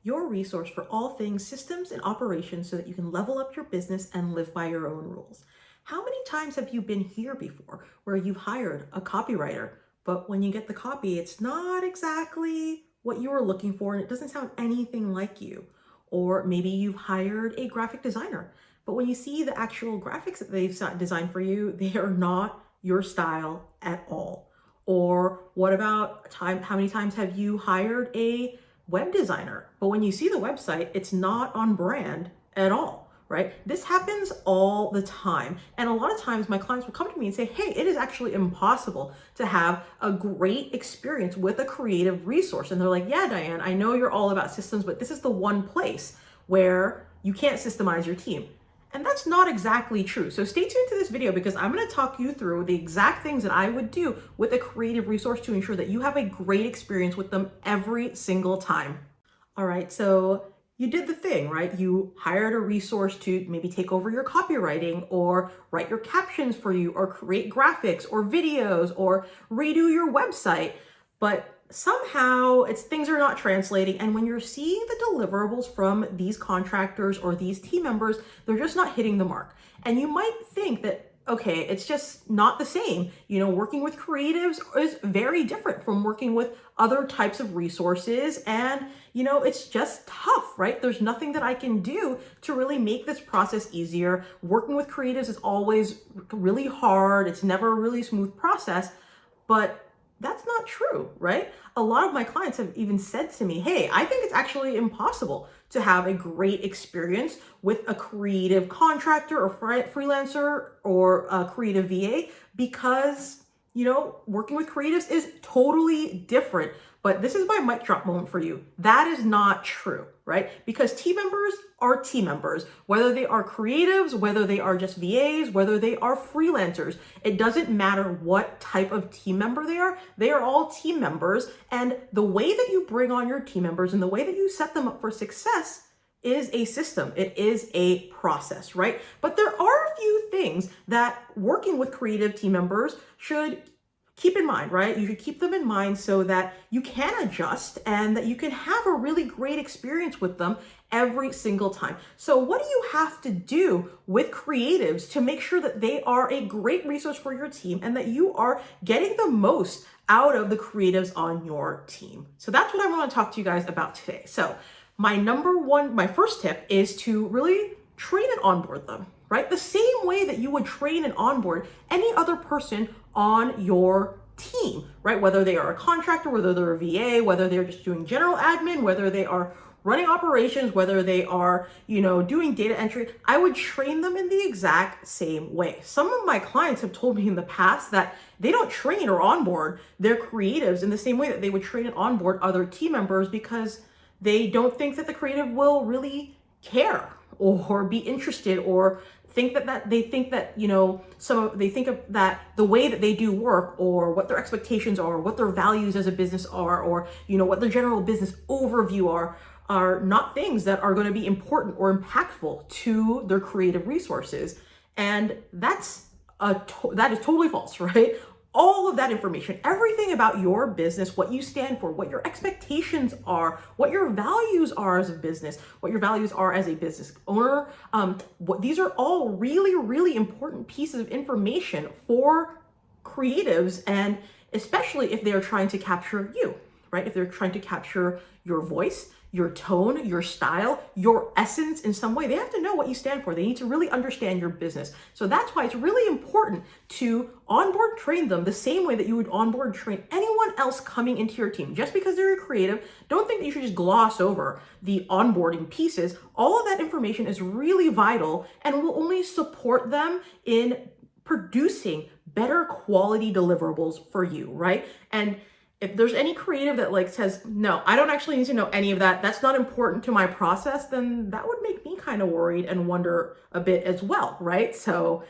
your resource for all things systems and operations so that you can level up your business and live by your own rules. How many times have you been here before where you've hired a copywriter, but when you get the copy, it's not exactly what you were looking for and it doesn't sound anything like you? Or maybe you've hired a graphic designer, but when you see the actual graphics that they've designed for you, they are not your style at all. Or what about how many times have you hired a web designer, but when you see the website, it's not on brand at all, right? This happens all the time. And a lot of times my clients will come to me and say, hey, it is actually impossible to have a great experience with a creative resource. And they're like, yeah, Diane, I know you're all about systems, but this is the one place where you can't systemize your team. And that's not exactly true. So stay tuned to this video because I'm going to talk you through the exact things that I would do with a creative resource to ensure that you have a great experience with them every single time. All right, so you did the thing, right? You hired a resource to maybe take over your copywriting or write your captions for you or create graphics or videos or redo your website. But somehow things are not translating. And when you're seeing the deliverables from these contractors or these team members, they're just not hitting the mark. And you might think that, okay, it's just not the same. Working with creatives is very different from working with other types of resources. And, it's just tough, right? There's nothing that I can do to really make this process easier. Working with creatives is always really hard. It's never a really smooth process, but that's not true, right? A lot of my clients have even said to me, hey, I think it's actually impossible to have a great experience with a creative contractor or freelancer or a creative VA because, working with creatives is totally different. But this is my mic drop moment for you. That is not true, right? Because team members are team members, whether they are creatives, whether they are just VAs, whether they are freelancers. It doesn't matter what type of team member they are all team members. And the way that you bring on your team members and the way that you set them up for success is a system. It is a process, right? But there are a few things that working with creative team members should keep in mind, right? You should keep them in mind so that you can adjust and that you can have a really great experience with them every single time. So what do you have to do with creatives to make sure that they are a great resource for your team and that you are getting the most out of the creatives on your team? So that's what I want to talk to you guys about today. So my first tip is to really train and onboard them, right? The same way that you would train and onboard any other person on your team, right? Whether they are a contractor, whether they're a VA, whether they're just doing general admin, whether they are running operations, whether they are, doing data entry, I would train them in the exact same way. Some of my clients have told me in the past that they don't train or onboard their creatives in the same way that they would train and onboard other team members because they don't think that the creative will really care or be interested or think that they think that the way that they do work or what their expectations are, what their values as a business are, or what their general business overview are not things that are going to be important or impactful to their creative resources. And that is totally false, right? All of that information, everything about your business, what you stand for, what your expectations are, what your values are as a business, what your values are as a business owner. These are all really, really important pieces of information for creatives, and especially if they are trying to capture you, right? If they're trying to capture your voice, your tone, your style, your essence in some way, they have to know what you stand for. They need to really understand your business. So that's why it's really important to onboard train them the same way that you would onboard train anyone else coming into your team. Just because they're a creative, don't think that you should just gloss over the onboarding pieces. All of that information is really vital and will only support them in producing better quality deliverables for you, right? And if there's any creative that says, no, I don't actually need to know any of that, that's not important to my process, then that would make me kind of worried and wonder a bit as well, right? So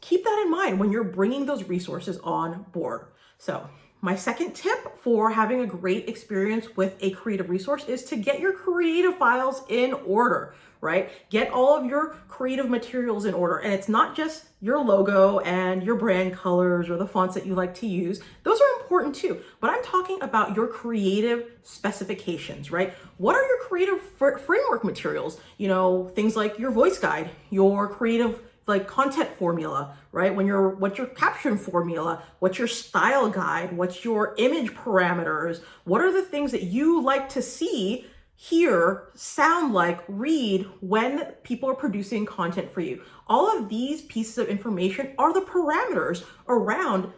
keep that in mind when you're bringing those resources on board. So my second tip for having a great experience with a creative resource is to get your creative files in order, right? Get all of your creative materials in order. And it's not just your logo and your brand colors or the fonts that you like to use. Those are important. important too, but I'm talking about your creative specifications, right? What are your creative framework materials? Things like your voice guide, your creative like content formula, right? What's your caption formula? What's your style guide? What's your image parameters? What are the things that you like to see, hear, sound like, read when people are producing content for you? All of these pieces of information are the parameters around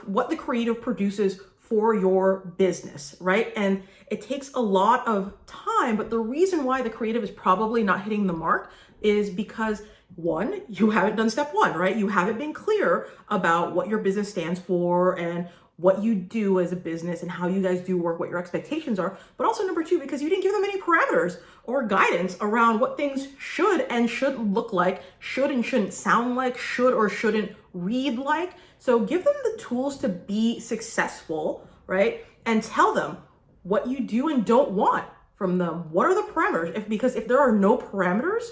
what the creative produces for your business, right? And it takes a lot of time, but the reason why the creative is probably not hitting the mark is because one, you haven't done step one, right? You haven't been clear about what your business stands for and what you do as a business and how you guys do work, what your expectations are. But also number two, because you didn't give them any parameters or guidance around what things should and shouldn't look like, should and shouldn't sound like, should or shouldn't read like. So give them the tools to be successful, right? And tell them what you do and don't want from them. What are the parameters? Because if there are no parameters,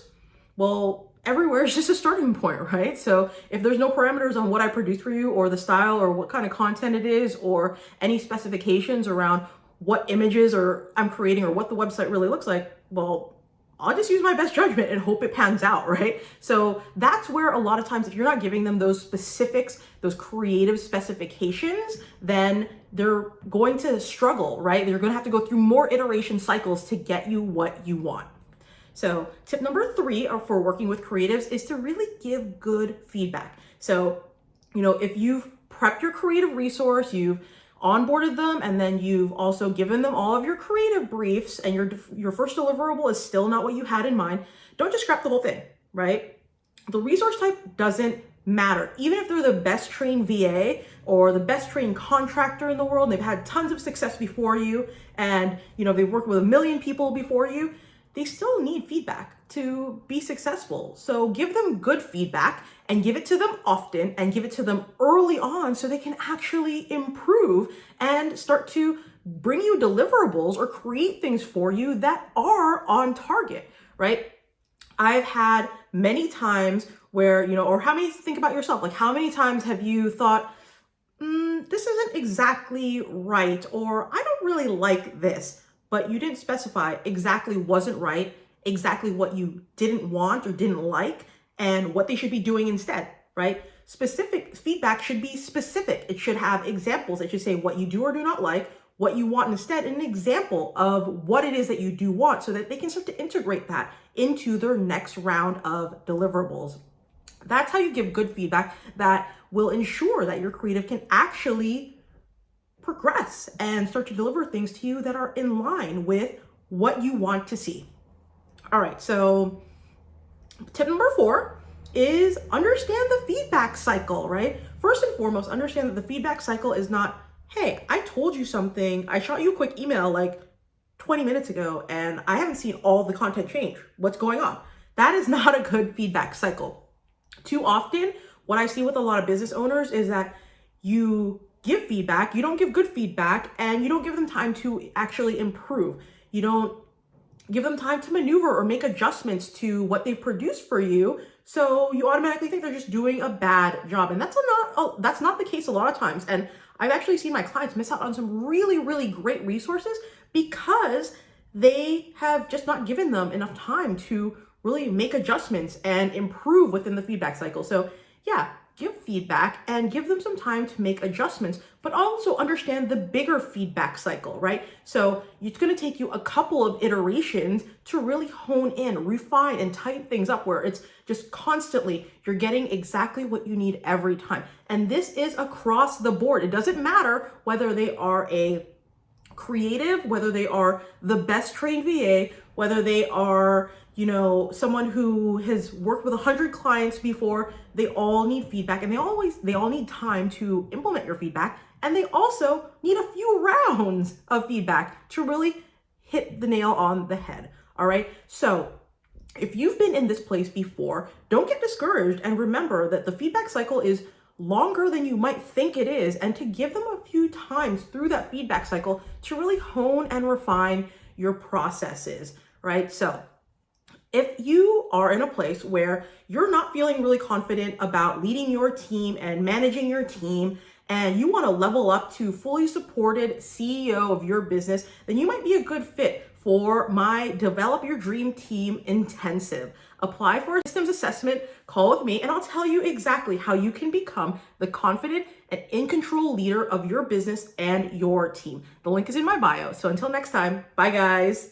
well, everywhere is just a starting point, right? So if there's no parameters on what I produce for you or the style or what kind of content it is or any specifications around what images or I'm creating or what the website really looks like, well, I'll just use my best judgment and hope it pans out, right? So that's where a lot of times, if you're not giving them those specifics, those creative specifications, then they're going to struggle, right? They're going to have to go through more iteration cycles to get you what you want. So tip number 3 for working with creatives is to really give good feedback. So, if you've prepped your creative resource, you've onboarded them, and then you've also given them all of your creative briefs, and your first deliverable is still not what you had in mind, don't just scrap the whole thing, right? The resource type doesn't matter. Even if they're the best trained VA or the best trained contractor in the world, and they've had tons of success before you, and they've worked with 1 million people before you, they still need feedback to be successful. So give them good feedback and give it to them often and give it to them early on so they can actually improve and start to bring you deliverables or create things for you that are on target, right? I've had many times where, or think about yourself, like how many times have you thought, this isn't exactly right, or I don't really like this, but you didn't specify exactly wasn't right, exactly what you didn't want or didn't like, and what they should be doing instead, right? Specific feedback should be specific. It should have examples. It should say what you do or do not like, what you want instead, and an example of what it is that you do want so that they can start to integrate that into their next round of deliverables. That's how you give good feedback that will ensure that your creative can actually progress and start to deliver things to you that are in line with what you want to see. All right, so tip number 4 is understand the feedback cycle, right? First and foremost, understand that the feedback cycle is not, hey, I told you something, I shot you a quick email like 20 minutes ago and I haven't seen all the content change. What's going on? That is not a good feedback cycle. Too often, what I see with a lot of business owners is that you give feedback, you don't give good feedback, and you don't give them time to actually improve. You don't give them time to maneuver or make adjustments to what they've produced for you. So you automatically think they're just doing a bad job. And that's not the case a lot of times. And I've actually seen my clients miss out on some really, really great resources because they have just not given them enough time to really make adjustments and improve within the feedback cycle. So yeah, give feedback and give them some time to make adjustments, but also understand the bigger feedback cycle, right? So it's going to take you a couple of iterations to really hone in, refine, and tighten things up where it's just constantly, you're getting exactly what you need every time. And this is across the board. It doesn't matter whether they are a creative, whether they are the best trained VA, whether they are someone who has worked with 100 clients before. They all need feedback, and they all need time to implement your feedback. And they also need a few rounds of feedback to really hit the nail on the head. All right. So if you've been in this place before, don't get discouraged, and remember that the feedback cycle is longer than you might think it is, and to give them a few times through that feedback cycle to really hone and refine your processes, right? So if you are in a place where you're not feeling really confident about leading your team and managing your team, and you want to level up to fully supported CEO of your business, then you might be a good fit for my Develop Your Dream Team Intensive. Apply for a systems assessment, call with me, and I'll tell you exactly how you can become the confident and in control leader of your business and your team. The link is in my bio. So until next time, bye guys.